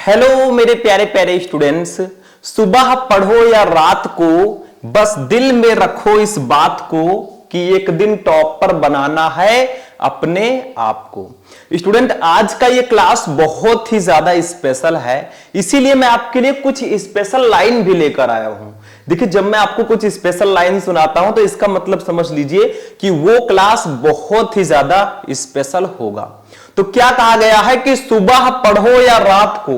Hello मेरे प्यारे प्यारे स्टूडेंट्स, सुबह पढ़ो या रात को बस दिल में रखो इस बात को कि एक दिन टॉपर बनाना है अपने आप को। स्टूडेंट, आज का ये क्लास बहुत ही ज्यादा स्पेशल है, इसीलिए मैं आपके लिए कुछ स्पेशल लाइन भी लेकर आया हूं। देखिए, जब मैं आपको कुछ स्पेशल लाइन सुनाता हूं तो इसका मतलब समझ लीजिए कि वो क्लास बहुत ही ज्यादा स्पेशल होगा। तो क्या कहा गया है कि सुबह पढ़ो या रात को,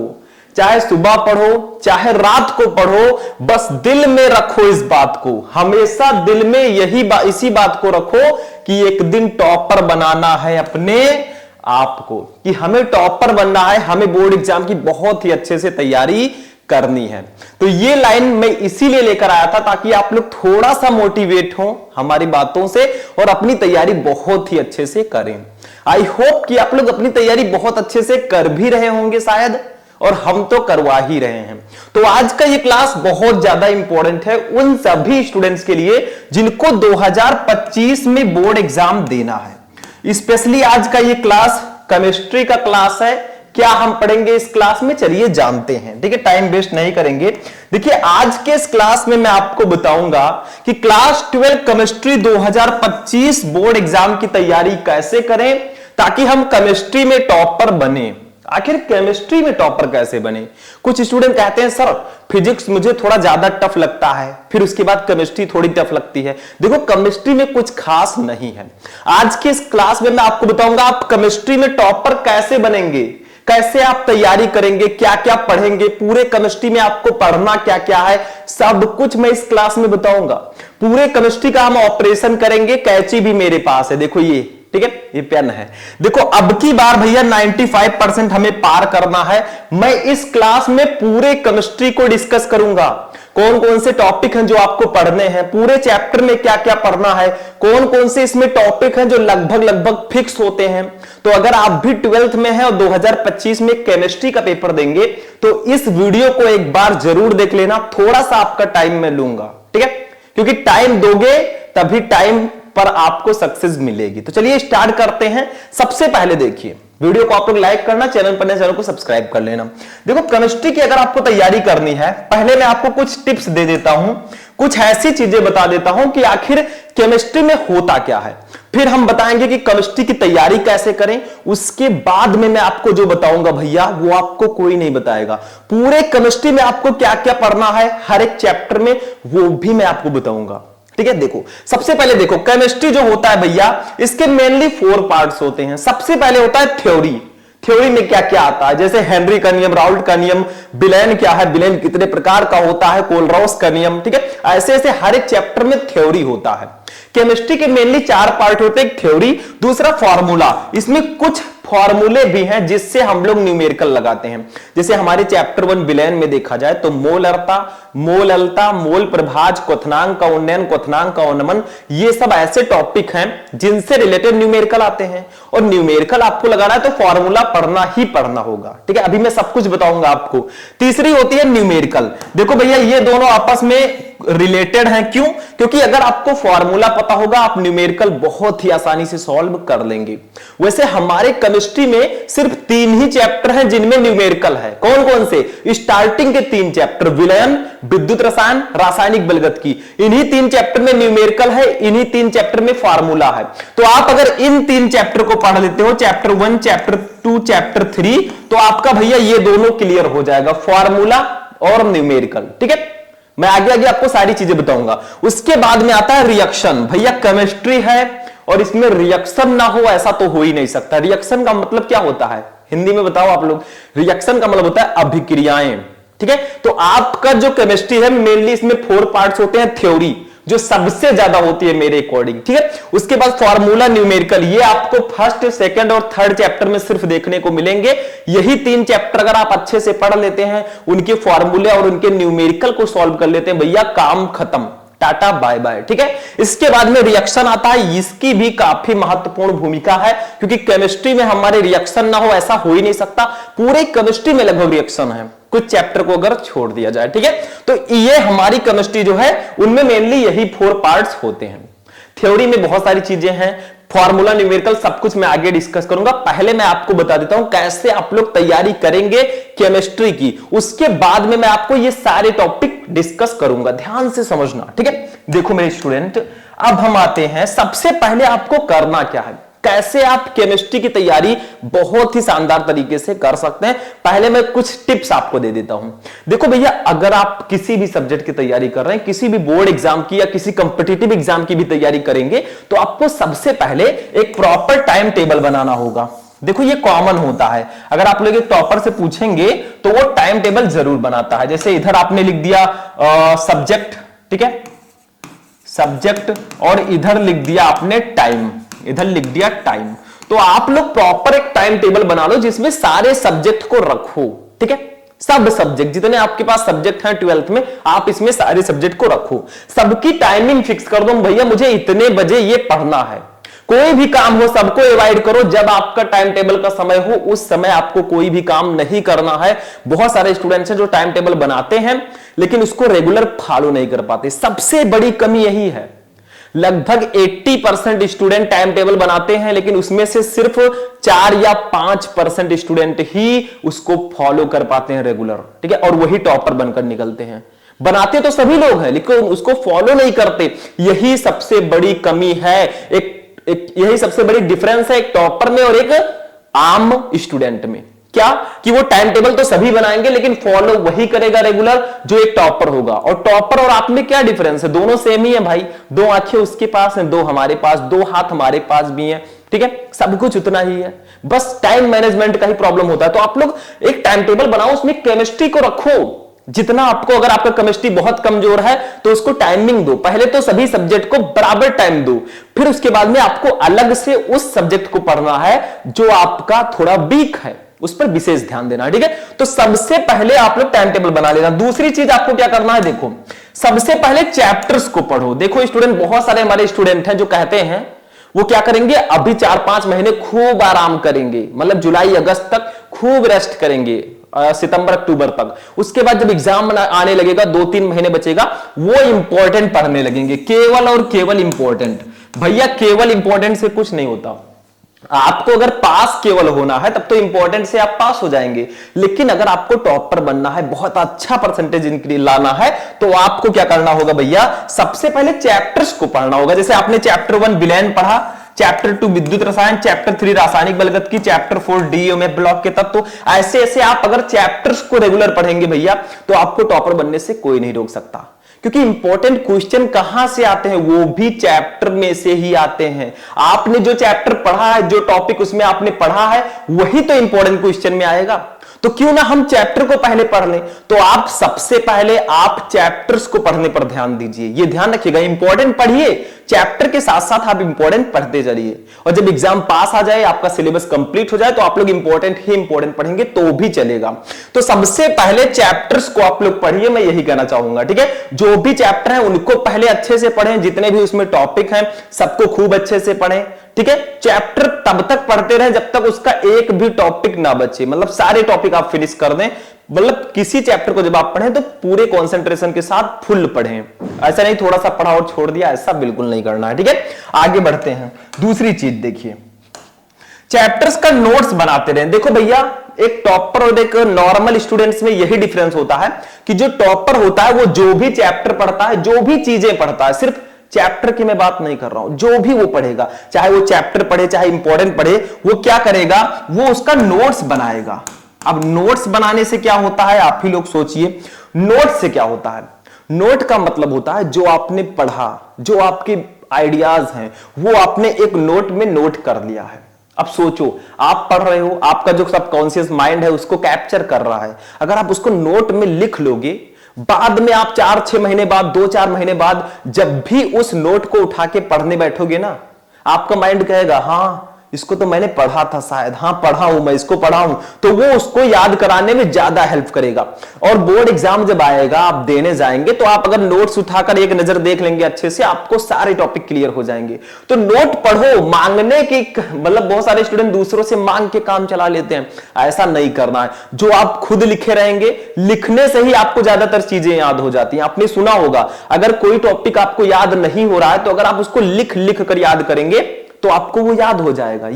चाहे सुबह पढ़ो चाहे रात को पढ़ो, बस दिल में रखो इस बात को, हमेशा दिल में इसी बात को रखो कि एक दिन टॉपर बनाना है अपने आप को, कि हमें टॉपर बनना है, हमें बोर्ड एग्जाम की बहुत ही अच्छे से तैयारी करनी है। तो ये लाइन मैं इसीलिए लेकर आया था ताकि आप लोग थोड़ा सा मोटिवेट हो हमारी बातों से और अपनी तैयारी बहुत ही अच्छे से करें। आई होप कि आप लोग अपनी तैयारी बहुत अच्छे से कर भी रहे होंगे शायद, और हम तो करवा ही रहे हैं। तो आज का ये क्लास बहुत ज्यादा इंपॉर्टेंट है उन सभी स्टूडेंट्स के लिए जिनको 2025 में बोर्ड एग्जाम देना है। स्पेशली आज का ये क्लास केमिस्ट्री का क्लास है। क्या हम पढ़ेंगे इस क्लास में, चलिए जानते हैं। ठीक है, टाइम वेस्ट नहीं करेंगे। देखिए, आज के इस क्लास में मैं आपको बताऊंगा कि क्लास 12 केमिस्ट्री 2025 बोर्ड एग्जाम की तैयारी कैसे करें ताकि हम केमिस्ट्री में टॉपर बने। आखिर केमिस्ट्री में टॉपर कैसे बने? कुछ स्टूडेंट कहते हैं सर फिजिक्स मुझे थोड़ा ज्यादा टफ लगता है, फिर उसके बाद केमिस्ट्री थोड़ी टफ लगती है। देखो, केमिस्ट्री में कुछ खास नहीं है। आज के इस क्लास में मैं आपको बताऊंगा आप केमिस्ट्री में टॉपर कैसे बनेंगे, कैसे आप तैयारी करेंगे, क्या क्या पढ़ेंगे, पूरे केमिस्ट्री में आपको पढ़ना क्या क्या है, सब कुछ मैं इस क्लास में बताऊंगा। पूरे केमिस्ट्री का हम ऑपरेशन करेंगे। कैंची भी मेरे पास है, देखो ये, ठीक है, ये पेन है। देखो, अब की बार भैया 95% हमें पार करना है। मैं इस क्लास में पूरे केमिस्ट्री को डिस्कस करूंगा। कौन कौन से टॉपिक हैं जो आपको पढ़ने हैं, पूरे चैप्टर में क्या क्या पढ़ना है, कौन कौन से इसमें टॉपिक हैं जो लगभग फिक्स होते हैं। तो अगर आप भी 12th में हैं और 2025 में केमिस्ट्री का पेपर देंगे तो इस वीडियो को एक बार जरूर देख लेना। थोड़ा सा आपका टाइम मैं लूंगा, ठीक है, क्योंकि टाइम दोगे तभी टाइम पर आपको सक्सेस मिलेगी। तो चलिए स्टार्ट करते हैं। सबसे पहले देखिए, वीडियो को आप लोग लाइक करना, चैनल पर नए चैनल को सब्सक्राइब कर लेना। देखो, केमिस्ट्री की अगर आपको तैयारी करनी है, पहले मैं आपको कुछ टिप्स दे देता हूं, कुछ ऐसी चीजें बता देता हूं कि आखिर केमिस्ट्री में होता क्या है। फिर हम बताएंगे कि केमिस्ट्री की तैयारी कैसे करें। उसके बाद में मैं आपको जो बताऊंगा भैया वो आपको कोई नहीं बताएगा। पूरे केमिस्ट्री में आपको क्या क्या पढ़ना है हर एक चैप्टर में, वो भी मैं आपको बताऊंगा। ठीक है, देखो, सबसे पहले देखो, केमिस्ट्री जो होता है भैया, इसके मेनली 4 पार्ट्स होते हैं। सबसे पहले होता है थ्योरी। थ्योरी में क्या क्या आता है, जैसे हेनरी का नियम, राउल्ट का नियम, बिलेन क्या है, बिलेन कितने प्रकार का होता है, कोलराउस का नियम, ठीक है, ऐसे ऐसे हर एक चैप्टर में थ्योरी होता है। केमिस्ट्री के मेनली 4 पार्ट होते हैं, थ्योरी, दूसरा फॉर्मूला। इसमें कुछ फॉर्मूले भी हैं जिससे हम लोग न्यूमेरिकल लगाते हैं। जैसे हमारे चैप्टर 1 बिलेन में देखा जाए तो मोल अर्ता, मोल अलता, मोल प्रभाज, क्वथनांक का उन्नयन, क्वथनांक का उन्नमन, ये सब ऐसे टॉपिक हैं जिनसे रिलेटेड न्यूमेरिकल आते हैं। और न्यूमेरिकल आपको लगाना है तो फॉर्मूला पढ़ना ही पढ़ना होगा। ठीक है, अभी मैं सब कुछ बताऊंगा आपको। तीसरी होती है न्यूमेरिकल। देखो भैया, ये दोनों आपस में रिलेटेड हैं। क्यों? क्योंकि अगर आपको फॉर्मूला पता होगा आप न्यूमेरिकल बहुत ही आसानी से सॉल्व कर लेंगे। वैसे हमारे केमिस्ट्री में सिर्फ 3 ही चैप्टर हैं जिनमें न्यूमेरिकल है। कौन कौन से? स्टार्टिंग के 3 चैप्टर, विलयन, विद्युत रसायन, रासायनिक बलगत की, इन्हीं 3 चैप्टर में न्यूमेरिकल है, इन्हीं 3 चैप्टर में फॉर्मूला है। तो आप अगर इन 3 चैप्टर को पढ़ लेते हो, चैप्टर 1, चैप्टर 2, चैप्टर 3, तो आपका भैया ये दोनों क्लियर हो जाएगा, फॉर्मूला और न्यूमेरिकल। ठीक है, मैं आगे आगे आपको सारी चीजें बताऊंगा। उसके बाद में आता है रिएक्शन। भैया केमिस्ट्री है और इसमें रिएक्शन ना हो ऐसा तो हो ही नहीं सकता। रिएक्शन का मतलब क्या होता है, हिंदी में बताओ आप लोग। रिएक्शन का मतलब होता है अभिक्रियाएं। ठीक है, तो आपका जो केमिस्ट्री है मेनली इसमें 4 पार्ट्स होते हैं, थ्योरी जो सबसे ज्यादा होती है मेरे अकॉर्डिंग। ठीक है, उसके बाद फॉर्मूला, न्यूमेरिकल, ये आपको फर्स्ट, सेकंड और थर्ड चैप्टर में सिर्फ देखने को मिलेंगे। यही 3 चैप्टर अगर आप अच्छे से पढ़ लेते हैं, उनके फॉर्मूले और उनके न्यूमेरिकल को सॉल्व कर लेते हैं, भैया काम खत्म, टाटा बाय बाय। ठीक है, इसके बाद में रिएक्शन आता है। इसकी भी काफी महत्वपूर्ण भूमिका है क्योंकि केमिस्ट्री में हमारे रिएक्शन ना हो ऐसा हो ही नहीं सकता। पूरे केमिस्ट्री में लगभग रिएक्शन है, कुछ चैप्टर को अगर छोड़ दिया जाए। ठीक है, तो ये हमारी केमिस्ट्री जो है उनमें मेनली यही 4 पार्ट्स होते हैं। थ्योरी में बहुत सारी चीजें हैं, फॉर्मूला, न्यूमेरिकल सब कुछ मैं आगे डिस्कस करूंगा। पहले मैं आपको बता देता हूं कैसे आप लोग तैयारी करेंगे केमिस्ट्री की, उसके बाद में मैं आपको ये सारे टॉपिक डिस्कस करूंगा। ध्यान से समझना, ठीक है। देखो मेरे स्टूडेंट, अब हम आते हैं, सबसे पहले आपको करना क्या है, कैसे आप केमिस्ट्री की तैयारी बहुत ही शानदार तरीके से कर सकते हैं। पहले मैं कुछ टिप्स आपको दे देता हूं। देखो भैया, अगर आप किसी भी सब्जेक्ट की तैयारी कर रहे हैं, किसी भी बोर्ड एग्जाम की या किसी कंपिटिटिव एग्जाम की भी तैयारी करेंगे, तो आपको सबसे पहले एक प्रॉपर टाइम टेबल बनाना होगा। देखो ये कॉमन होता है, अगर आप लोग एक टॉपर से पूछेंगे तो वो टाइम टेबल जरूर बनाता है। जैसे इधर आपने लिख दिया सब्जेक्ट, ठीक है, सब्जेक्ट, और इधर लिख दिया आपने टाइम, इधर लिख दिया टाइम। तो आप लोग प्रॉपर एक टाइम टेबल बना लो जिसमें सारे सब्जेक्ट को रखो, ठीक है। सब सब्जेक्ट जितने आपके पास सब्जेक्ट हैं 12th में, आप इसमें सारे सब्जेक्ट को रखो। सबकी टाइमिंग फिक्स कर दो, भैया मुझे इतने बजे ये पढ़ना है। कोई भी काम हो सबको अवॉइड करो, जब आपका टाइम टेबल का समय हो उस समय आपको कोई भी काम नहीं करना है। बहुत सारे स्टूडेंट्स हैं जो टाइम टेबल बनाते हैं लेकिन उसको रेगुलर फॉलो नहीं कर पाते, सबसे बड़ी कमी यही है। लगभग 80% स्टूडेंट टाइम टेबल बनाते हैं लेकिन उसमें से सिर्फ 4 या 5% स्टूडेंट ही उसको फॉलो कर पाते हैं रेगुलर, ठीक है, और वही टॉपर बनकर निकलते हैं। बनाते तो सभी लोग हैं लेकिन उसको फॉलो नहीं करते, यही सबसे बड़ी कमी है। यही सबसे बड़ी डिफरेंस है एक टॉपर में और एक आम स्टूडेंट में। क्या कि वो टाइम टेबल तो सभी बनाएंगे लेकिन फॉलो वही करेगा रेगुलर जो एक टॉपर होगा। और टॉपर और आप में क्या डिफरेंस है, दोनों सेम ही है भाई। 2 आंखें उसके पास हैं, 2 हमारे पास, 2 हाथ हमारे पास भी हैं, ठीक है, सब कुछ उतना ही है, बस टाइम मैनेजमेंट का ही प्रॉब्लम होता है। तो आप लोग एक टाइम टेबल बनाओ, उसमें केमिस्ट्री को रखो जितना आपको, अगर आपका केमिस्ट्री बहुत कमजोर है तो उसको टाइमिंग दो, पहले तो सभी सब्जेक्ट को बराबर टाइम दो, फिर उसके बाद में आपको अलग से उस सब्जेक्ट को पढ़ना है जो आपका थोड़ा वीक है, उस पर विशेष ध्यान देना, ठीक है। तो सबसे पहले आप लोग टाइम टेबल बना लेना। दूसरी चीज आपको क्या करना है, देखो सबसे पहले चैप्टर्स को पढ़ो। देखो स्टूडेंट, बहुत सारे हमारे स्टूडेंट हैं जो कहते हैं वो क्या करेंगे, अभी 4-5 महीने खूब आराम करेंगे, मतलब जुलाई अगस्त तक खूब रेस्ट करेंगे, सितंबर अक्टूबर तक, उसके बाद जब एग्जाम आने लगेगा 2-3 महीने बचेगा, वो इंपॉर्टेंट पढ़ने लगेंगे, केवल और केवल इंपॉर्टेंट। भैया केवल इंपॉर्टेंट से कुछ नहीं होता, आपको अगर पास केवल होना है तब तो इंपॉर्टेंट से आप पास हो जाएंगे, लेकिन अगर आपको टॉपर बनना है, बहुत अच्छा परसेंटेज इंक्रीज लाना है, तो आपको क्या करना होगा भैया, सबसे पहले चैप्टर्स को पढ़ना होगा। जैसे आपने चैप्टर 1 विलयन पढ़ा, चैप्टर 2 विद्युत रसायन, चैप्टर 3 रासायनिक बलगत की, चैप्टर 4 डीएमएफ ब्लॉक के तत्व। ऐसे ऐसे आप अगर चैप्टर्स को रेगुलर पढ़ेंगे भैया तो आपको टॉपर बनने से कोई नहीं रोक सकता, क्योंकि इंपॉर्टेंट क्वेश्चन कहां से आते हैं, वो भी चैप्टर में से ही आते हैं। आपने जो चैप्टर पढ़ा है, जो टॉपिक उसमें आपने पढ़ा है, वही तो इंपॉर्टेंट क्वेश्चन में आएगा। तो क्यों ना हम चैप्टर को पहले पढ़ लें। तो आप सबसे पहले आप चैप्टर्स को पढ़ने पर ध्यान दीजिए, ये ध्यान रखिएगा, इंपॉर्टेंट पढ़िए, चैप्टर के साथ साथ आप इंपॉर्टेंट पढ़ते चलिए। और जब एग्जाम पास आ जाए, आपका सिलेबस कंप्लीट हो जाए, तो आप लोग इंपॉर्टेंट ही इंपॉर्टेंट पढ़ेंगे तो भी चलेगा। तो सबसे पहले चैप्टर्स को आप लोग पढ़िए, मैं यही कहना चाहूंगा, ठीक है। जो भी चैप्टर है उनको पहले अच्छे से पढ़ें, जितने भी उसमें टॉपिक हैं सबको खूब अच्छे से पढ़ें, ठीक है। चैप्टर तब तक पढ़ते रहे जब तक उसका एक भी टॉपिक ना बचे, मतलब सारे टॉपिक आप फिनिश कर दें। मतलब किसी चैप्टर को जब आप पढ़ें तो पूरे कंसंट्रेशन के साथ फुल पढ़ें, ऐसा नहीं थोड़ा सा पढ़ा और छोड़ दिया, ऐसा बिल्कुल नहीं करना है, ठीक है। आगे बढ़ते हैं। दूसरी चीज देखिए, चैप्टर्स का नोट्स बनाते रहें। देखो भैया, एक टॉपर और एक नॉर्मल स्टूडेंट्स में यही डिफरेंस होता है कि जो टॉपर होता है वो जो भी चैप्टर पढ़ता है, जो भी चीजें पढ़ता है, सिर्फ चैप्टर की मैं बात नहीं कर रहा हूं, जो भी वो पढ़ेगा, चाहे वो चैप्टर पढ़े चाहे इंपॉर्टेंट पढ़े, वो क्या करेगा, वो उसका नोट्स बनाएगा। अब नोट्स बनाने से क्या होता है, आप ही लोग सोचिए। नोट्स से क्या होता है, नोट का मतलब होता है जो आपने पढ़ा, जो आपके आइडियाज हैं, वो आपने एक नोट में नोट कर लिया है। अब सोचो, आप पढ़ रहे हो, आपका जो सबकॉन्शियस माइंड है उसको कैप्चर कर रहा है। अगर आप उसको नोट में लिख लोगे, बाद में आप 4-6 महीने बाद, 2-4 महीने बाद जब भी उस नोट को उठा के पढ़ने बैठोगे ना, आपका माइंड कहेगा हाँ इसको तो मैंने पढ़ा था शायद, हाँ पढ़ा हूं मैं, इसको पढ़ा हूं, तो वो उसको याद कराने में ज्यादा हेल्प करेगा। और बोर्ड एग्जाम जब आएगा, आप देने जाएंगे, तो आप अगर नोट्स उठाकर एक नजर देख लेंगे अच्छे से, आपको सारे टॉपिक क्लियर हो जाएंगे। तो नोट पढ़ो, मांगने की, मतलब बहुत सारे स्टूडेंट दूसरों से मांग के काम चला लेते हैं, ऐसा नहीं करना है। जो आप खुद लिखे रहेंगे, लिखने से ही आपको ज्यादातर चीजें याद हो जाती हैं। आपने सुना होगा, अगर कोई टॉपिक आपको याद नहीं हो रहा है तो अगर आप उसको लिख लिख कर याद करेंगे तो आपको वो याद हो जाएगा।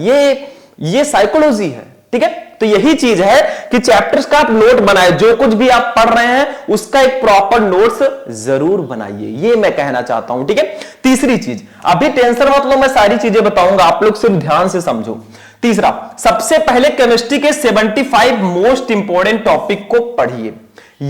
ये साइकोलॉजी है, ठीक है। तो यही चीज है कि चैप्टर्स का आप नोट बनाए, जो कुछ भी आप पढ़ रहे हैं उसका एक प्रॉपर नोट्स जरूर बनाइए, ये मैं कहना चाहता हूं, ठीक है। तीसरी चीज, अभी टेंशन मत लो, मैं सारी चीजें बताऊंगा, आप लोग सिर्फ ध्यान से समझो। तीसरा, सबसे पहले केमिस्ट्री के 75 मोस्ट इंपोर्टेंट टॉपिक को पढ़िए।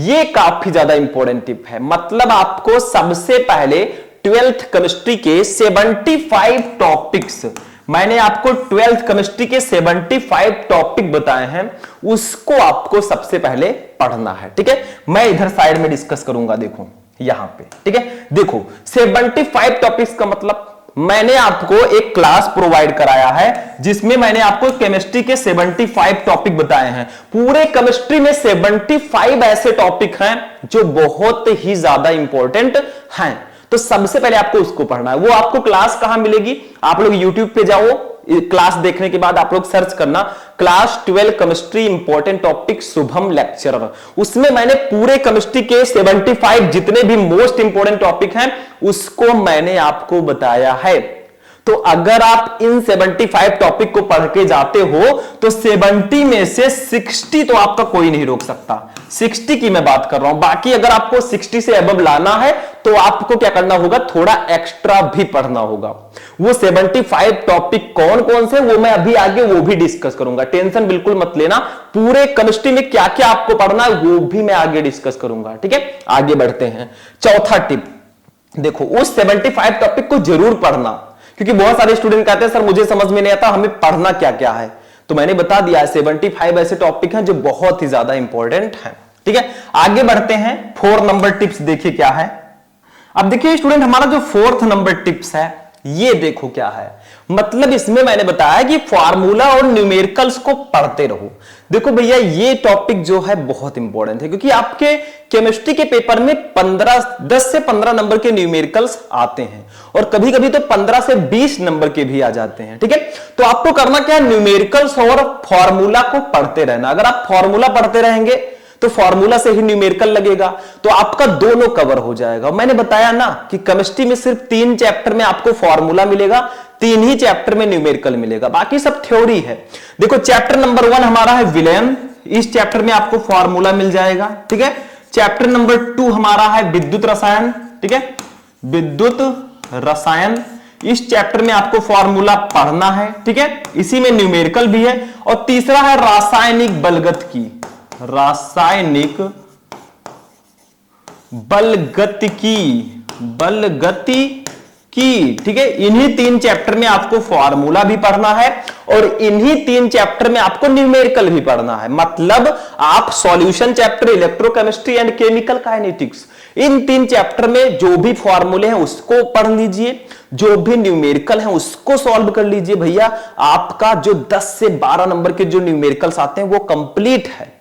ये काफी ज्यादा इंपॉर्टेंट टिप है, मतलब आपको सबसे पहले 12th केमिस्ट्री के 75 टॉपिक्स, मैंने आपको 12th केमिस्ट्री के 75 टॉपिक बताए हैं, उसको आपको सबसे पहले पढ़ना है, ठीक है। मैं इधर साइड में डिस्कस करूंगा, देखो यहां पे, ठीक है। देखो 75 टॉपिक्स का मतलब मैंने आपको एक क्लास प्रोवाइड कराया है जिसमें मैंने आपको केमिस्ट्री के 75 टॉपिक बताए हैं। पूरे केमिस्ट्री में 75 ऐसे टॉपिक हैं जो बहुत ही ज्यादा इंपॉर्टेंट हैं, तो सबसे पहले आपको उसको पढ़ना है। वो आपको क्लास कहां मिलेगी, आप लोग यूट्यूब पे जाओ, क्लास देखने के बाद आप लोग सर्च करना class 12 chemistry important topic Shubham lecturer. उसमें मैंने पूरे केमिस्ट्री के 75 जितने भी मोस्ट इंपॉर्टेंट टॉपिक हैं उसको मैंने आपको बताया है। तो अगर आप इन 75 टॉपिक को पढ़ के जाते हो तो 70 में से 60 तो आपका कोई नहीं रोक सकता, 60 की मैं बात कर रहा हूं। बाकी अगर आपको 60 से अबव लाना है तो आपको क्या करना होगा, थोड़ा एक्स्ट्रा भी पढ़ना होगा। वो 75 टॉपिक कौन कौन से, वो मैं अभी आगे वो भी डिस्कस करूंगा, टेंशन बिल्कुल मत लेना। पूरे केमिस्ट्री में क्या क्या आपको पढ़ना है वो भी मैं आगे डिस्कस करूंगा, ठीक है। आगे बढ़ते हैं। चौथा टिप, देखो उस 75 टॉपिक को जरूर पढ़ना, क्योंकि बहुत सारे स्टूडेंट कहते हैं सर मुझे समझ में नहीं आता हमें पढ़ना क्या क्या है, तो मैंने बता दिया 75 ऐसे टॉपिक हैं जो बहुत ही ज्यादा इंपॉर्टेंट हैं, ठीक है। आगे बढ़ते हैं। 4 नंबर टिप्स देखिए क्या है। अब देखिए स्टूडेंट, हमारा जो 4th नंबर टिप्स है ये देखो क्या है, मतलब इसमें मैंने बताया कि फार्मूला और न्यूमेरिकल्स को पढ़ते रहो। देखो भैया ये टॉपिक जो है बहुत इंपॉर्टेंट है, क्योंकि आपके केमिस्ट्री के पेपर में 10 से 15 नंबर के न्यूमेरिकल्स आते हैं और कभी कभी तो 15 से 20 नंबर के भी आ जाते हैं, ठीक है। तो आपको करना क्या है, न्यूमेरिकल्स और फॉर्मूला को पढ़ते रहना। अगर आप फॉर्मूला पढ़ते रहेंगे तो फॉर्मूला से ही न्यूमेरिकल लगेगा, तो आपका दोनों कवर हो जाएगा। मैंने बताया ना कि केमिस्ट्री में सिर्फ 3 चैप्टर में आपको फॉर्मूला मिलेगा, 3 ही चैप्टर में न्यूमेरिकल मिलेगा, बाकी सब थ्योरी है। देखो चैप्टर नंबर 1 हमारा है विलयन, इस चैप्टर में आपको फॉर्मूला मिल जाएगा, ठीक है। चैप्टर नंबर 2 हमारा है विद्युत रसायन, ठीक है, विद्युत रसायन, इस चैप्टर में आपको फॉर्मूला पढ़ना है, ठीक है, इसी में न्यूमेरिकल भी है। और तीसरा है रासायनिक बलगतिकी, रासायनिक बलगतिकी, ठीक है। इन्हीं 3 चैप्टर में आपको फॉर्मूला भी पढ़ना है और इन्हीं 3 चैप्टर में आपको न्यूमेरिकल भी पढ़ना है। मतलब आप solution chapter, electrochemistry and chemical kinetics, in 3 chapter में जो भी फॉर्मूले हैं उसको पढ़ लीजिए, जो भी न्यूमेरिकल है उसको सॉल्व कर लीजिए। भैया आपका जो 10 से 12 नंबर के जो न्यूमेरिकल्स आते हैं वो कंप्लीट है।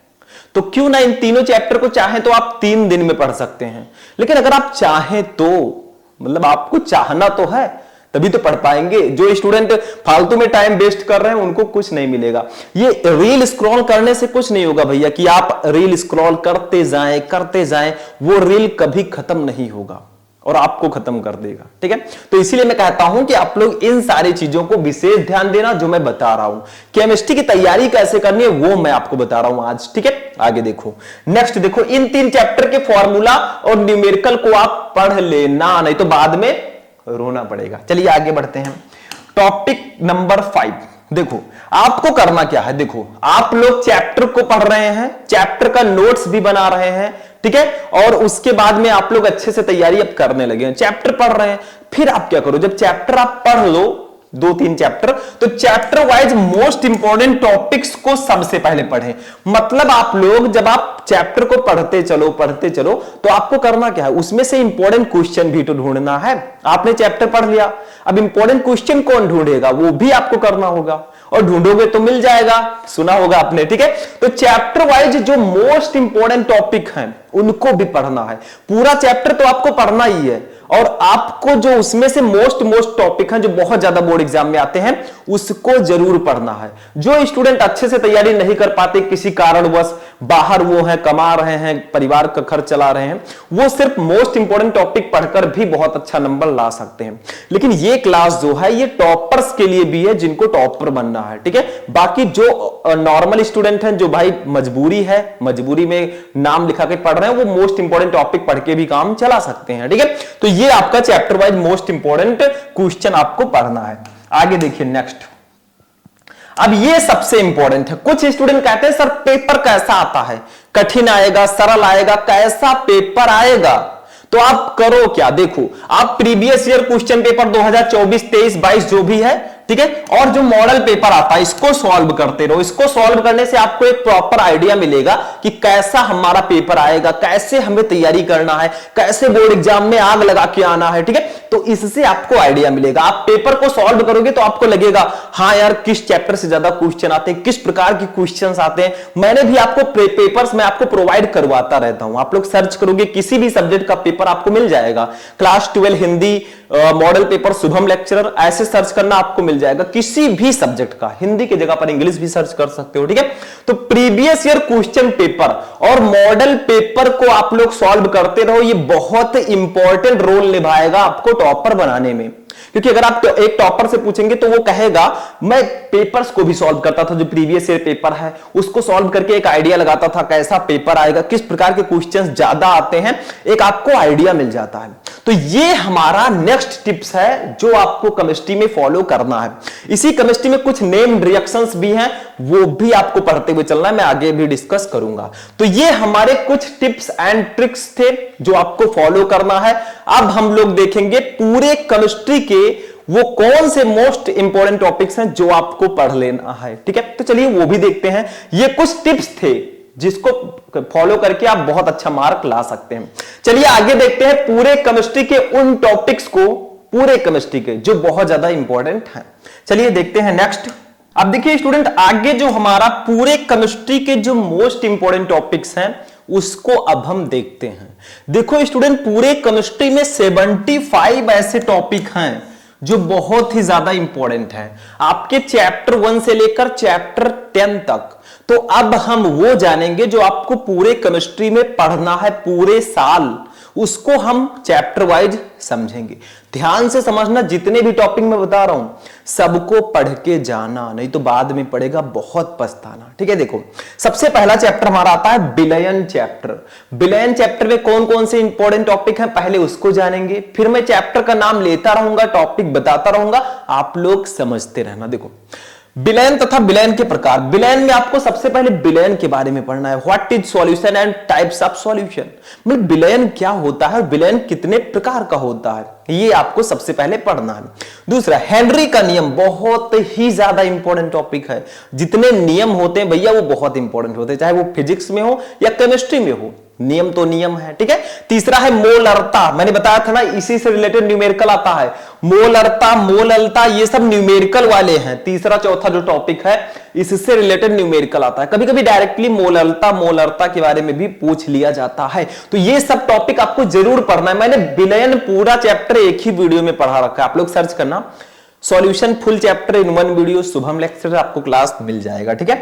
तो क्यों ना इन तीनों चैप्टर को चाहें तो आप 3 दिन में पढ़ सकते हैं, लेकिन अगर आप चाहें तो, मतलब आपको चाहना तो है तभी तो पढ़ पाएंगे। जो स्टूडेंट फालतू में टाइम वेस्ट कर रहे हैं उनको कुछ नहीं मिलेगा। ये रील स्क्रॉल करने से कुछ नहीं होगा भैया, कि आप रील स्क्रॉल करते जाएं, वो रील कभी खत्म नहीं होगा और आपको खत्म कर देगा, ठीक है। तो इसीलिए मैं कहता हूं कि आप लोग इन सारी चीजों को विशेष ध्यान देना जो मैं बता रहा हूं। केमिस्ट्री की तैयारी कैसे करनी है वो मैं आपको बता रहा हूं आज, ठीक है। आगे देखो, नेक्स्ट देखो, इन 3 चैप्टर के फॉर्मूला और न्यूमेरिकल को आप पढ़ लेना, नहीं तो बाद में रोना पड़ेगा। चलिए आगे बढ़ते हैं। टॉपिक नंबर 5, देखो आपको करना क्या है। देखो आप लोग चैप्टर को पढ़ रहे हैं, चैप्टर का नोट्स भी बना रहे हैं, ठीक है, और उसके बाद में आप लोग अच्छे से तैयारी अब करने लगे हैं, चैप्टर पढ़ रहे हैं। फिर आप क्या करो, जब चैप्टर आप पढ़ लो 2-3 चैप्टर, तो chapter wise most important topics को सबसे पहले पढ़ें। मतलब आप लोग जब आप चैप्टर को पढ़ते चलो तो आपको करना क्या है, उसमें से इंपॉर्टेंट क्वेश्चन भी तो ढूंढना है। आपने चैप्टर पढ़ लिया, अब इंपॉर्टेंट क्वेश्चन कौन ढूंढेगा, वो भी आपको करना होगा, और ढूंढोगे तो मिल जाएगा, सुना होगा आपने, ठीक है। तो चैप्टर वाइज जो मोस्ट इंपॉर्टेंट टॉपिक हैं उनको भी पढ़ना है। पूरा चैप्टर तो आपको पढ़ना ही है, और आपको जो उसमें से मोस्ट टॉपिक हैं जो बहुत ज्यादा बोर्ड एग्जाम में आते हैं उसको जरूर पढ़ना है। जो स्टूडेंट अच्छे से तैयारी नहीं कर पाते किसी कारणवश, बाहर वो हैं, कमा रहे हैं, परिवार का खर्च चला रहे हैं, वो सिर्फ मोस्ट इंपॉर्टेंट टॉपिक पढ़कर भी बहुत अच्छा नंबर ला सकते हैं। लेकिन ये क्लास जो है ये टॉपर्स के लिए भी है, जिनको टॉपर बनना है, ठीक है। बाकी जो नॉर्मल स्टूडेंट हैं, जो भाई मजबूरी है, मजबूरी में नाम लिखा के पढ़ रहे हैं, वो मोस्ट इंपॉर्टेंट टॉपिक पढ़ के भी काम चला सकते हैं, ठीक है। तो ये आपका chapter wise most important question आपको पढ़ना है। आगे देखिए नेक्स्ट। अब ये सबसे इंपॉर्टेंट है। कुछ स्टूडेंट कहते हैं सर पेपर कैसा आता है, कठिन आएगा, सरल आएगा, कैसा पेपर आएगा? तो आप करो क्या, देखो आप प्रीवियस ईयर क्वेश्चन पेपर 2024, 23, 22 जो भी है, ठीक है, और जो मॉडल पेपर आता है इसको सॉल्व करते रहो। इसको सॉल्व करने से आपको एक प्रॉपर आइडिया मिलेगा कि कैसा हमारा पेपर आएगा, कैसे हमें तैयारी करना है, कैसे बोर्ड एग्जाम में आग लगा के आना है, ठीक है। तो इससे आपको आइडिया मिलेगा। आप पेपर को सॉल्व करोगे तो आपको लगेगा हाँ यार किस चैप्टर से ज्यादा क्वेश्चन आते हैं, किस प्रकार के क्वेश्चंस आते हैं। मैंने भी आपको पेपर्स में आपको प्रोवाइड करवाता रहता हूं। आप लोग सर्च करोगे किसी भी सब्जेक्ट का पेपर आपको मिल जाएगा। Class 12 Hindi model paper Shubham lecturer ऐसे सर्च करना आपको मिल जाएगा। किसी भी सब्जेक्ट का, हिंदी की जगह पर इंग्लिश भी सर्च कर सकते हो, ठीक है। तो प्रीवियस ईयर क्वेश्चन पेपर और मॉडल पेपर को आप लोग सॉल्व करते रहो। ये बहुत इंपॉर्टेंट रोल निभाएगा आपको टॉपर बनाने में। क्योंकि अगर आप एक टॉपर से पूछेंगे तो वो कहेगा मैं पेपर्स को भी सॉल्व करता था, जो प्रीवियस ईयर पेपर है उसको सॉल्व करके एक आइडिया लगाता था कैसा पेपर आएगा, किस प्रकार के क्वेश्चंस ज्यादा आते हैं, एक आपको आइडिया मिल जाता है। तो ये हमारा नेक्स्ट टिप्स है जो आपको केमिस्ट्री में फॉलो करना है। इसी केमिस्ट्री में कुछ नेम्ड रिएक्शंस भी हैं, वो भी आपको पढ़ते हुए चलना है, मैं आगे भी डिस्कस करूंगा। तो ये हमारे कुछ टिप्स एंड ट्रिक्स थे जो आपको फॉलो करना है। अब हम लोग देखेंगे पूरे केमिस्ट्री के वो कौन से मोस्ट इंपॉर्टेंट टॉपिक्स हैं जो आपको पढ़ लेना है, ठीक है। तो चलिए वो भी देखते हैं। ये कुछ टिप्स थे जिसको फॉलो करके आप बहुत अच्छा मार्क ला सकते हैं। चलिए आगे देखते हैं पूरे केमिस्ट्री के उन टॉपिक्स को, पूरे केमिस्ट्री के जो बहुत ज्यादा इंपॉर्टेंट हैं। चलिए देखते हैं नेक्स्ट। अब देखिए स्टूडेंट, आगे जो हमारा पूरे केमिस्ट्री के जो मोस्ट इंपॉर्टेंट टॉपिक्स हैं उसको अब हम देखते हैं। देखो स्टूडेंट, पूरे केमिस्ट्री में 75 ऐसे टॉपिक हैं जो बहुत ही ज्यादा इंपॉर्टेंट हैं आपके चैप्टर 1 से लेकर चैप्टर 10 तक। तो अब हम वो जानेंगे जो आपको पूरे केमिस्ट्री में पढ़ना है पूरे साल, उसको हम चैप्टर वाइज समझेंगे। ध्यान से समझना, जितने भी टॉपिक मैं बता रहा हूं सबको पढ़ के जाना, नहीं तो बाद में पड़ेगा बहुत पछताना, ठीक है। देखो सबसे पहला चैप्टर हमारा आता है विलयन चैप्टर। विलयन चैप्टर में कौन कौन से इंपॉर्टेंट टॉपिक हैं पहले उसको जानेंगे, फिर मैं चैप्टर का नाम लेता रहूंगा, टॉपिक बताता रहूंगा, आप लोग समझते रहना। देखो विलयन तथा विलयन के प्रकार। विलयन में आपको सबसे पहले विलयन के बारे में पढ़ना है। What is solution and types of solution, मतलब विलयन क्या होता है, विलयन कितने प्रकार का होता है, ये आपको सबसे पहले पढ़ना है। दूसरा हेनरी का नियम, बहुत ही ज्यादा इंपॉर्टेंट टॉपिक है। जितने नियम होते हैं भैया वो बहुत इंपॉर्टेंट होते हैं, चाहे वो फिजिक्स में हो या केमिस्ट्री में हो, नियम तो नियम है, ठीक है। तीसरा है मोलरता, मैंने बताया था ना इसी से रिलेटेड न्यूमेरिकल आता है। मोलरता, मोललता ये सब न्यूमेरिकल वाले हैं। तीसरा चौथा जो टॉपिक है इससे रिलेटेड न्यूमेरिकल आता है। कभी कभी डायरेक्टली मोलरता के बारे में भी पूछ लिया जाता है। तो ये सब टॉपिक आपको जरूर पढ़ना है। मैंने विलयन पूरा चैप्टर एक ही वीडियो में पढ़ा रखा है, आप लोग सर्च करना solution full chapter in one video Shubham lecturer, आपको क्लास मिल जाएगा, ठीक है।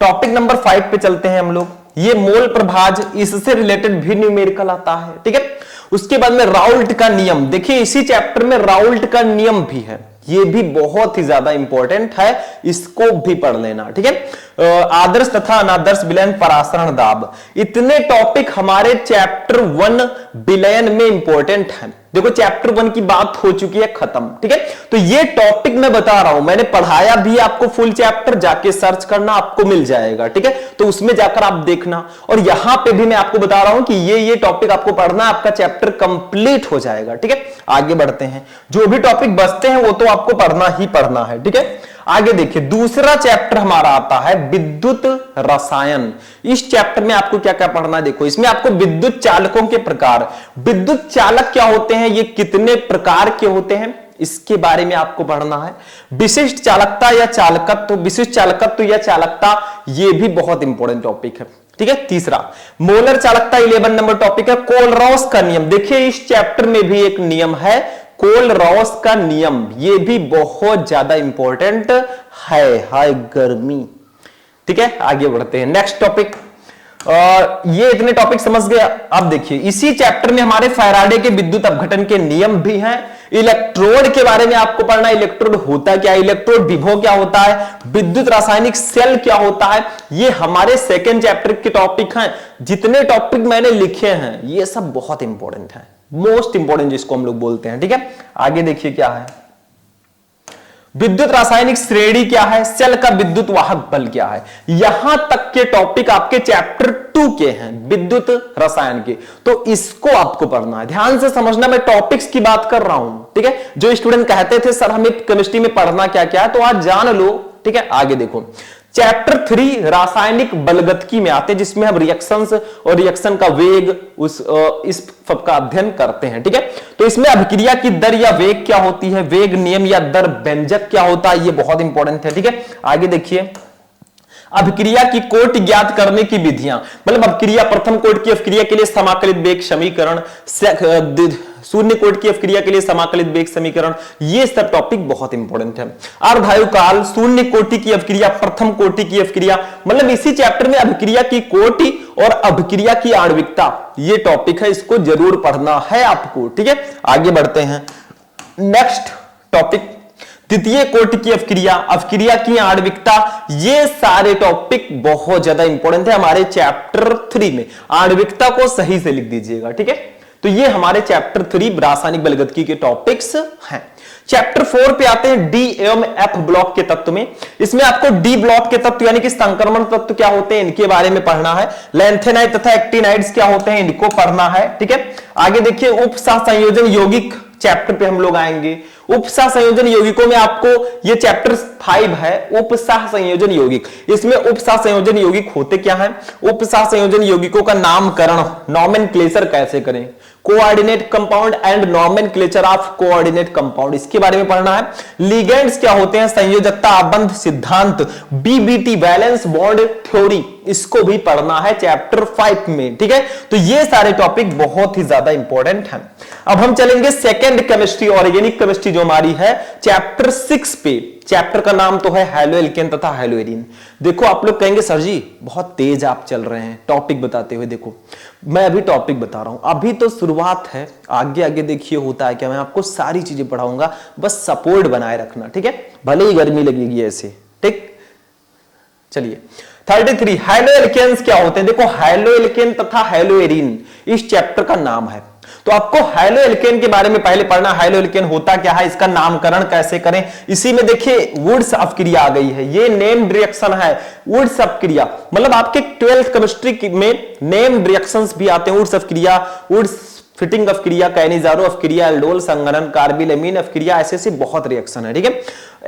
टॉपिक नंबर 5 पे चलते हैं हम लोग। ये मोल प्रभाज, इससे रिलेटेड भी न्यूमेरिकल आता है, ठीक है। उसके बाद में राउल्ट का नियम, देखिए इसी चैप्टर में राउल्ट का नियम भी है, ये भी बहुत ही ज्यादा इंपॉर्टेंट है, इसको भी पढ़ लेना, ठीक है। आदर्श तथा अनादर्श विलयन, परासरण दाब, इतने टॉपिक हमारे चैप्टर 1 विलयन में इंपॉर्टेंट है। देखो चैप्टर 1 की बात हो चुकी है खत्म, ठीक है। तो ये टॉपिक मैं बता रहा हूं, मैंने पढ़ाया भी, आपको फुल चैप्टर जाके सर्च करना, आपको मिल जाएगा, ठीक है। तो उसमें जाकर आप देखना, और यहां पे भी मैं आपको बता रहा हूं कि ये टॉपिक आपको पढ़ना, आपका चैप्टर कंप्लीट हो जाएगा, ठीक है। आगे बढ़ते हैं, जो भी टॉपिक बचते हैं वो तो आपको पढ़ना ही पढ़ना है, ठीक है। आगे देखिए दूसरा चैप्टर हमारा आता है विद्युत रसायन। इस चैप्टर में आपको क्या क्या पढ़ना है, देखो इसमें आपको विद्युत चालकों के प्रकार, विद्युत चालक क्या होते हैं, ये कितने प्रकार के होते हैं, इसके बारे में आपको पढ़ना है। विशिष्ट चालकता या चालकत्व, विशिष्ट चालकत्व या चालकता, ये भी बहुत इंपॉर्टेंट टॉपिक है, ठीक है। तीसरा मोलर चालकता 11 नंबर टॉपिक है। कोलरॉस का नियम, देखिए इस चैप्टर में भी एक नियम है कोलरॉस का नियम, ये भी बहुत ज्यादा इंपॉर्टेंट है। हाय गर्मी, ठीक है। आगे बढ़ते हैं नेक्स्ट टॉपिक, ये इतने टॉपिक समझ गए। अब देखिए इसी चैप्टर में हमारे फैराडे के विद्युत अपघटन के नियम भी हैं। इलेक्ट्रोड के बारे में आपको पढ़ना, इलेक्ट्रोड होता क्या है, इलेक्ट्रोड विभव क्या होता है, विद्युत रासायनिक सेल क्या होता है, ये हमारे सेकेंड चैप्टर के टॉपिक हैं। जितने टॉपिक मैंने लिखे हैं ये सब बहुत इंपॉर्टेंट है, मोस्ट इंपॉर्टेंट जिसको हम लोग बोलते हैं। ठीक है, आगे देखिए क्या है, विद्युत रासायनिक श्रेणी क्या है, सेल का विद्युत वाहक बल क्या है। यहां तक के टॉपिक आपके चैप्टर 2 के हैं, विद्युत रसायन के, तो इसको आपको पढ़ना है, ध्यान से समझना। मैं टॉपिक्स की बात कर रहा हूं, ठीक है। जो स्टूडेंट कहते थे सर हमें केमिस्ट्री में पढ़ना क्या क्या है, तो आज जान लो। ठीक है, आगे देखो चैप्टर 3 रासायनिक बलगतिकी में आते हैं, जिसमें हम रिएक्शंस और रिएक्शन का वेग इस सब का अध्ययन करते हैं। ठीक है, तो इसमें अभिक्रिया की दर या वेग क्या होती है, वेग नियम या दर व्यंजक क्या होता है, ये बहुत इंपॉर्टेंट है। ठीक है, आगे देखिए अभिक्रिया की कोटि ज्ञात करने की विधियां, मतलब अभिक्रिया प्रथम कोटि की अभिक्रिया के लिए समाकलित वेग समीकरण, शून्य कोटि की अभिक्रिया के लिए समाकलित वेग समीकरण, ये सब टॉपिक बहुत इंपॉर्टेंट है। अर्धायु काल, शून्य कोटि की अभिक्रिया, प्रथम कोटि की अभिक्रिया, मतलब इसी चैप्टर में अभिक्रिया की कोटि और अभिक्रिया की आणविकता, ये टॉपिक है, इसको जरूर पढ़ना है आपको। ठीक है, आगे बढ़ते हैं। नेक्स्ट टॉपिक द्वितीय कोटि की अभिक्रिया, अभिक्रिया की आणविकता, ये सारे टॉपिक बहुत ज्यादा इंपॉर्टेंट है हमारे चैप्टर 3 में। आणविकता को सही से लिख दीजिएगा। ठीक है, तो ये हमारे चैप्टर 3 रासायनिक बलगतिकी के टॉपिक्स हैं। चैप्टर 4 पे आते हैं डी एवं एफ ब्लॉक के तत्व में। इसमें आपको डी ब्लॉक के तत्व यानी कि संक्रमण तत्व क्या होते हैं, इनके बारे में पढ़ना है। लैंथेनाइड तथा एक्टिनाइड्स क्या होते हैं, इनको पढ़ना है। ठीक है, आगे देखिए उप सहसंयोजन यौगिक चैप्टर पे हम लोग आएंगे। उप सहसंयोजन यौगिकों में आपको ये चैप्टर 5 है, उप सहसंयोजन यौगिक। इसमें उप सहसंयोजन यौगिक होते क्या हैं, उप सहसंयोजन यौगिकों का नामकरण, नॉमेनक्लेचर कैसे करें, coordinate compound and nomenclature of coordinate compound, इसके बारे में पढ़ना है। लिगेंड्स क्या होते हैं, संयोजकता आबंध सिद्धांत, बीबीटी वैलेंस बॉन्ड थ्योरी, इसको भी पढ़ना है चैप्टर 5 में। ठीक है, तो ये सारे टॉपिक बहुत ही ज्यादा इंपॉर्टेंट हैं। अब हम चलेंगे सेकेंड केमिस्ट्री, ऑर्गेनिक केमिस्ट्री जो हमारी है, चैप्टर 6 पे। चैप्टर का नाम तो है हैलोएल्केन तथा हैलोएरीन। देखो आप लोग कहेंगे सर जी बहुत तेज आप चल रहे हैं टॉपिक बताते हुए। देखो मैं अभी टॉपिक बता रहा हूं, अभी तो शुरुआत है, आगे आगे देखिए होता है क्या, मैं आपको सारी चीजें पढ़ाऊंगा, बस सपोर्ट बनाए रखना। ठीक है, भले ही गर्मी लगेगी ऐसे। ठीक, चलिए 33 हैलोएल्केन्स क्या होते हैं। देखो हैलोएल्केन तथा हैलोएरीन इस चैप्टर का नाम है, तो आपको हैलोएल्केन के बारे में पहले पढ़ना। हैलोएल्केन होता क्या है, इसका नामकरण कैसे करें। इसी में देखिए वुड्स अपक्रिया आ गई है, ये नेम्ड रिएक्शन है वुड्स अपक्रिया, मतलब आपके 12th केमिस्ट्री में नेम्ड रिएक्शंस भी आते हैं। वुड्स अपक्रिया, वुड्स फिटिंग अपक्रिया, कैनिजारो अपक्रिया, एल्डोल संघनन, कार्बिलमीन अपक्रिया, ऐसे बहुत रिएक्शन है। ठीक है,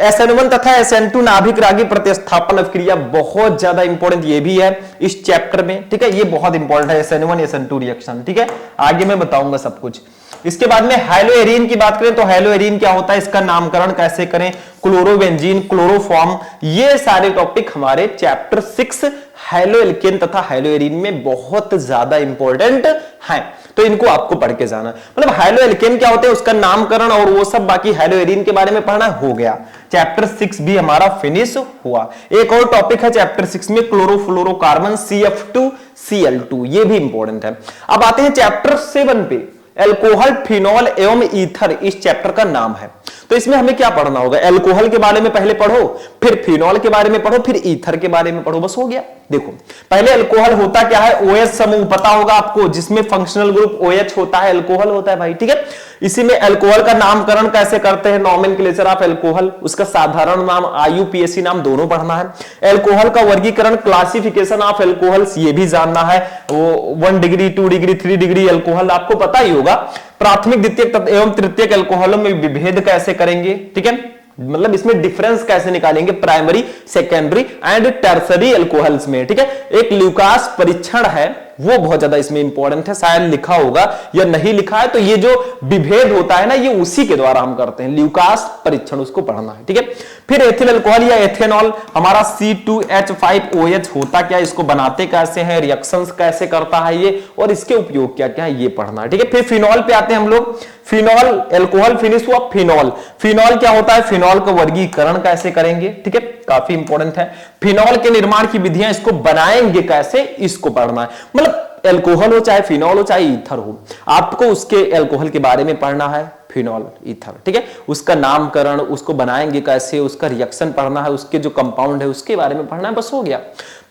SN1 तथा SN2 नाभिक रागी प्रतिस्थापन अपक्रिया बहुत ज्यादा इंपॉर्टेंट ये भी है इस चैप्टर में। ठीक है, ये बहुत इंपॉर्टेंट है SN1 SN2 रिएक्शन। ठीक है, आगे मैं बताऊंगा सब कुछ। इसके बाद में हैलोएरीन की बात करें तो हैलोएरीन क्या होता है, इसका नामकरण कैसे करें, क्लोरोबेंजीन, क्लोरोफॉर्म, ये सारे टॉपिक हमारे चैप्टर 6 हैलोएल्केन तथा हैलोएरीन में बहुत ज्यादा इंपॉर्टेंट हैं, तो इनको आपको पढ़ के जाना। मतलब हैलोएल्केन क्या होते हैं उसका नामकरण और वो सब, बाकी हैलोएरीन के बारे में पढ़ना हो गया। चैप्टर 6 भी हमारा फिनिश हुआ। एक और टॉपिक है चैप्टर 6 में क्लोरोफ्लोरोकार्बन CF2Cl2, ये भी इंपॉर्टेंट है। अब आते हैं चैप्टर 7 पे, एल्कोहल, फिनॉल एवं ईथर इस चैप्टर का नाम है। तो इसमें हमें क्या पढ़ना होगा, एल्कोहल के बारे में पहले पढ़ो, फिर फिनॉल के बारे में पढ़ो, फिर ईथर के बारे में पढ़ो, बस हो गया। देखो पहले एल्कोहल होता क्या है, OH समूह पता होगा आपको, जिसमें फंक्शनल ग्रुप OH होता है, एल्कोहल होता है भाई। ठीक है, इसी में एल्कोहल का नामकरण कैसे करते हैं, नॉमेनक्लेचर ऑफ एल्कोहल, उसका साधारण नाम IUPAC नाम दोनों पढ़ना है। एल्कोहल का वर्गीकरण, क्लासिफिकेशन ऑफ एल्कोहल्स, ये भी जानना है। वो 1 डिग्री 2 डिग्री 3 डिग्री एल्कोहल आपको पता ही होगा। प्राथमिक, द्वितीयक एवं तृतीयक एल्कोहलों में विभेद कैसे करेंगे। ठीक है, मतलब इसमें डिफरेंस कैसे निकालेंगे primary, secondary and tertiary alcohols में। ठीक है, एक ल्यूकास परीक्षण है वो बहुत ज्यादा इसमें इंपॉर्टेंट है, शायद लिखा होगा या नहीं लिखा है, तो ये जो विभेद होता है ना, ये उसी के द्वारा हम करते हैं, ल्यूकास परीक्षण, उसको पढ़ना है, ठीक है। फिर एथिल अल्कोहल या एथेनॉल, हमारा C2H5OH होता क्या, इसको बनाते कैसे हैं, रिएक्शंस कैसे करता है ये, और इसके उपयोग क्या क्या है, ये पढ़ना है, ठीक है। फिर फिनॉल पे आते हैं हम लोग। फिनॉल, अल्कोहल फिनिश हुआ, फिनॉल। फिनॉल क्या होता है, फिनॉल का वर्गीकरण कैसे करेंगे, ठीक है, काफी इंपॉर्टेंट है। फिनॉल के निर्माण की विधियां, इसको बनाएंगे कैसे, इसको पढ़ना है। मतलब अल्कोहल हो चाहे फिनॉल हो चाहे ईथर हो, आपको उसके अल्कोहल के बारे में पढ़ना है, फिनॉल ईथर, ठीक है। उसका नामकरण, उसको बनाएंगे कैसे, उसका रिएक्शन पढ़ना है, उसके जो कंपाउंड है उसके बारे में पढ़ना है, बस हो गया।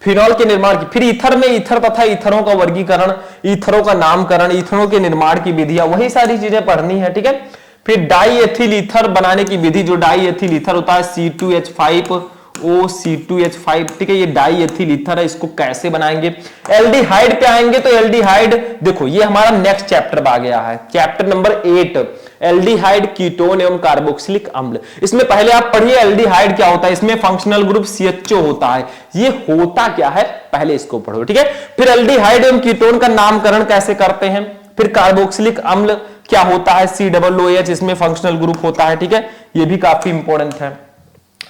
फिनॉल के निर्माण की, फिर ईथर में ईथर तथा ईथरों का वर्गीकरण, ईथरों का नामकरण, ईथरों के निर्माण की विधियां, वही सारी चीजें पढ़नी है, ठीक है। फिर डाई एथिल ईथर बनाने की विधि, जो डाई एथिल ईथर होता है C2H5OC2H5, ठीक है, ये डाई एथिल ईथर है, इसको कैसे बनाएंगे। एल्डिहाइड पे आएंगे तो एल्डिहाइड, देखो ये हमारा नेक्स्ट चैप्टर आ गया है, चैप्टर नंबर 8, एल्डिहाइड, कीटोन एवं कार्बोक्सिलिक अम्ल। इसमें पहले आप पढ़िए एल्डिहाइड क्या होता है, इसमें फंक्शनल ग्रुप CHO होता है, ये होता क्या है पहले इसको पढ़ो, ठीक है। फिर एल्डिहाइड एवं कीटोन का नामकरण कैसे करते हैं। फिर कार्बोक्सिलिक अम्ल क्या होता है, COOH, इसमें फंक्शनल ग्रुप होता है, ठीक है, ये भी काफी इंपॉर्टेंट है।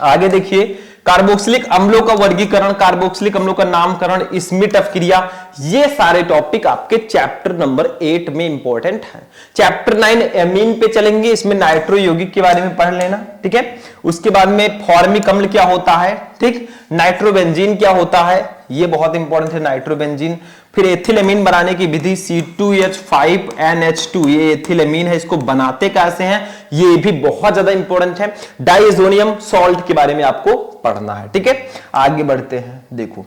आगे देखिए, कार्बोक्सिलिक अम्लों का वर्गीकरण, कार्बोक्सिलिक अम्लों का नामकरण, स्मिट अपक्रिया, ये सारे टॉपिक आपके चैप्टर नंबर 8 में इंपॉर्टेंट है। चैप्टर 9 एमीन पे चलेंगे, इसमें नाइट्रो यौगिक के बारे में पढ़ लेना, ठीक है। उसके बाद में फॉर्मिक अम्ल क्या होता है, ठीक, नाइट्रोबेंजीन क्या होता है, ये बहुत इंपॉर्टेंट है, नाइट्रोबेंजीन। फिर एथिलेमीन बनाने की विधि, C2H5NH2, ये एथिलेमीन है, इसको बनाते कैसे हैं, ये भी बहुत ज्यादा इंपॉर्टेंट है। डाइएजोनियम सॉल्ट के बारे में आपको पढ़ना है, ठीक है। आगे बढ़ते हैं, देखो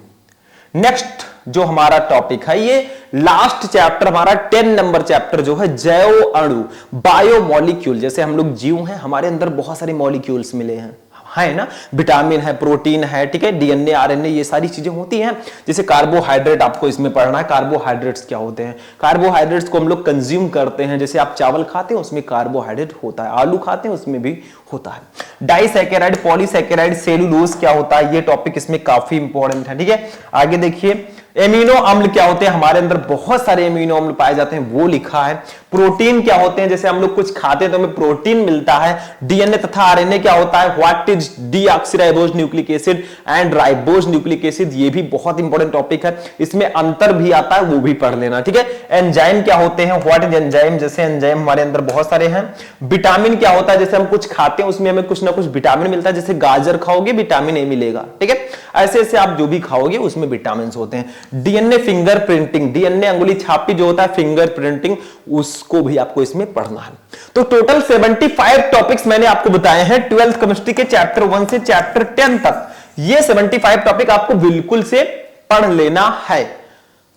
नेक्स्ट जो हमारा टॉपिक है, ये लास्ट चैप्टर हमारा 10 नंबर चैप्टर जो है, जैव अणु, बायोमोलिक्यूल। जैसे हम लोग जीव हैं, हमारे अंदर बहुत सारे मॉलिक्यूल्स मिले हैं, है ना, विटामिन है, प्रोटीन है, ठीक है, DNA RNA, ये सारी चीजें होती हैं। जैसे कार्बोहाइड्रेट आपको इसमें पढ़ना है, कार्बोहाइड्रेट्स क्या होते हैं। कार्बोहाइड्रेट्स को हम लोग कंज्यूम करते हैं, जैसे आप चावल खाते हैं उसमें कार्बोहाइड्रेट होता है, आलू खाते हैं उसमें भी होता है। डाइसैकेराइड, पॉलीसैकेराइड, सेलुलोज क्या होता है, ये टॉपिक इसमें काफी इंपॉर्टेंट है, ठीक है। आगे देखिए, एमिनो अम्ल क्या होते हैं, हमारे अंदर बहुत सारे एमिनो अम्ल पाए जाते हैं, वो लिखा है। प्रोटीन क्या होते हैं, जैसे हम लोग कुछ खाते हैं तो हमें प्रोटीन मिलता है। DNA तथा RNA क्या होता है, what is deoxyribose nucleic acid and ribose nucleic acid, ये भी बहुत इंपॉर्टेंट टॉपिक है, इसमें अंतर भी आता है, वो भी पढ़ लेना, ठीक है। एंजाइम क्या होते हैं, व्हाट इज एंजाइम, जैसे एंजाइम हमारे अंदर बहुत सारे हैं। विटामिन क्या होता है, जैसे हम कुछ खाते हैं उसमें हमें कुछ ना कुछ विटामिन मिलता है, जैसे गाजर खाओगे विटामिन A मिलेगा, ठीक है। ऐसे ऐसे आप जो भी खाओगे उसमें विटामिन होते हैं। DNA फिंगरप्रिंटिंग, DNA अंगुली छापी जो होता है, फिंगरप्रिंटिंग, उसको भी आपको इसमें पढ़ना है। तो टोटल 75 टॉपिक्स मैंने आपको बताए हैं 12th केमिस्ट्री के चैप्टर 1 से चैप्टर 10 तक। ये 75 टॉपिक आपको बिल्कुल से पढ़ लेना है,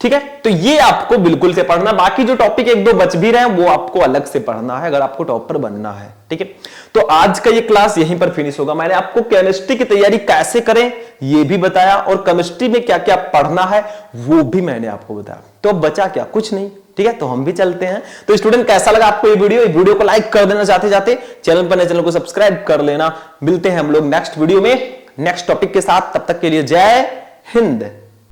ठीक है। तो ये आपको बिल्कुल से पढ़ना, बाकी जो टॉपिक एक दो बच भी रहे हैं वो आपको अलग से पढ़ना है अगर आपको टॉपर बनना है, ठीक है। तो आज का ये क्लास यहीं पर फिनिश होगा। मैंने आपको केमिस्ट्री की तैयारी कैसे करें ये भी बताया, और केमिस्ट्री में क्या क्या पढ़ना है वो भी मैंने आपको बताया। तो बचा क्या, कुछ नहीं, ठीक है। तो हम भी चलते हैं। तो स्टूडेंट कैसा लगा आपको ये वीडियो को लाइक कर देना, जाते जाते चैनल पर नए चैनल को सब्सक्राइब कर लेना। मिलते हैं हम लोग नेक्स्ट वीडियो में नेक्स्ट टॉपिक के साथ, तब तक के लिए जय हिंद।